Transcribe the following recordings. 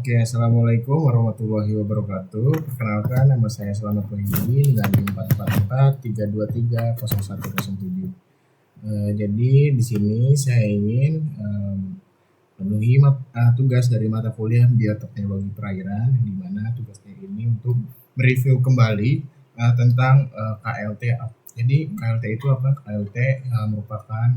Oke, assalamualaikum warahmatullahi wabarakatuh. Perkenalkan, nama saya Selamat Wahyudi dengan NIM 444-323-0107. Jadi di sini saya ingin memenuhi tugas dari mata kuliah Bioteknologi Perairan, di mana tugasnya ini untuk mereview kembali tentang KLT. Jadi KLT itu apa? KLT merupakan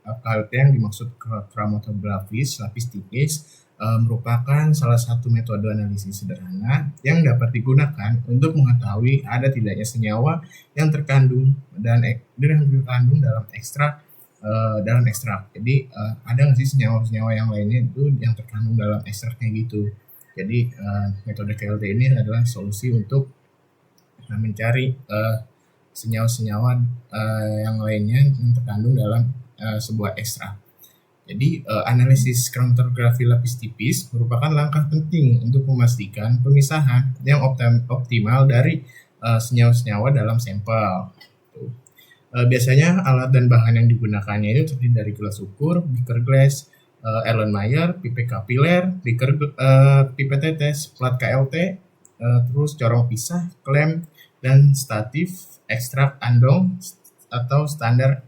KLT yang dimaksud kromatografis lapis tipis, merupakan salah satu metode analisis sederhana yang dapat digunakan untuk mengetahui ada tidaknya senyawa yang terkandung dalam ekstrak. Jadi ada nggak sih senyawa-senyawa yang lainnya itu yang terkandung dalam ekstraknya gitu. Jadi metode KLT ini adalah solusi untuk mencari senyawa-senyawa yang lainnya yang terkandung dalam sebuah ekstrak. Jadi analisis kromatografi lapis tipis merupakan langkah penting untuk memastikan pemisahan yang optimal dari senyawa-senyawa dalam sampel. Biasanya alat dan bahan yang digunakannya itu terdiri dari gelas ukur, beaker glass, Erlenmeyer, pipet kapiler, pipet tetes, plat KLT, terus corong pisah, klem, dan statif ekstrak andong atau standar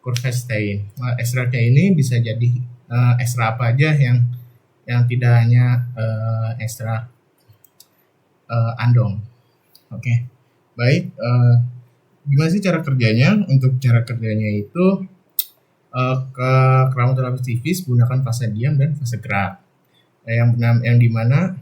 Kurfenstein. Ekstraknya ini bisa jadi ekstrak apa aja yang tidak hanya ekstrak andong. Oke. Baik, gimana sih cara kerjanya? Untuk cara kerjanya itu ke kromatografis tipis gunakan fase diam dan fase gerak. Yang dimana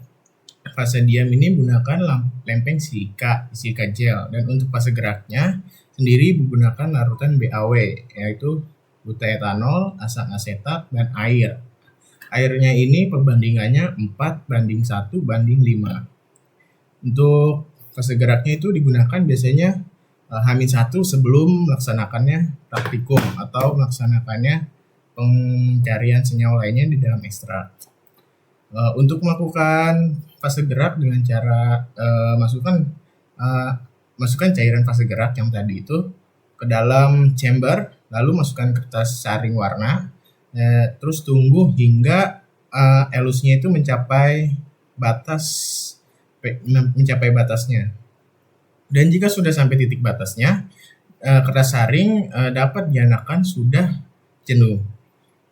fase diam ini menggunakan lempeng silika gel, dan untuk fase geraknya sendiri menggunakan larutan BAW, yaitu butaetanol, asam asetat, dan air. Airnya ini perbandingannya 4:1:5. Untuk fase geraknya itu digunakan biasanya H-1 sebelum melaksanakannya praktikum atau melaksanakannya pencarian senyawa lainnya di dalam ekstrak. Untuk melakukan fase gerak dengan cara masukkan cairan fase gerak yang tadi itu ke dalam chamber, lalu masukkan kertas saring warna, terus tunggu hingga elusnya itu mencapai batasnya. Dan jika sudah sampai titik batasnya, kertas saring dapat dinyatakan sudah jenuh.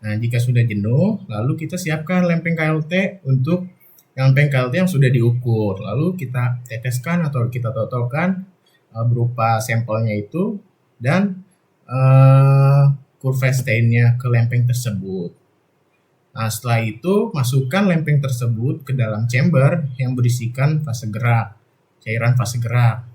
Nah, jika sudah jenuh, lalu kita siapkan lempeng KLT untuk lempeng KLT yang sudah diukur. Lalu kita teteskan atau kita totolkan berupa sampelnya itu dan Kurfensteinnya ke lempeng tersebut. Nah, setelah itu masukkan lempeng tersebut ke dalam chamber yang berisikan cairan fase gerak.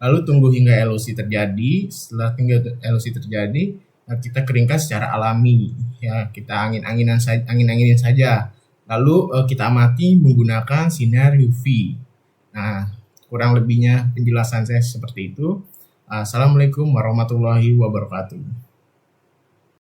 Lalu tunggu hingga elusi terjadi. Setelah elusi terjadi, kita keringkan secara alami. Ya, kita angin-anginin saja. Lalu kita amati menggunakan sinar UV. Nah, kurang lebihnya penjelasan saya seperti itu. Assalamualaikum warahmatullahi wabarakatuh.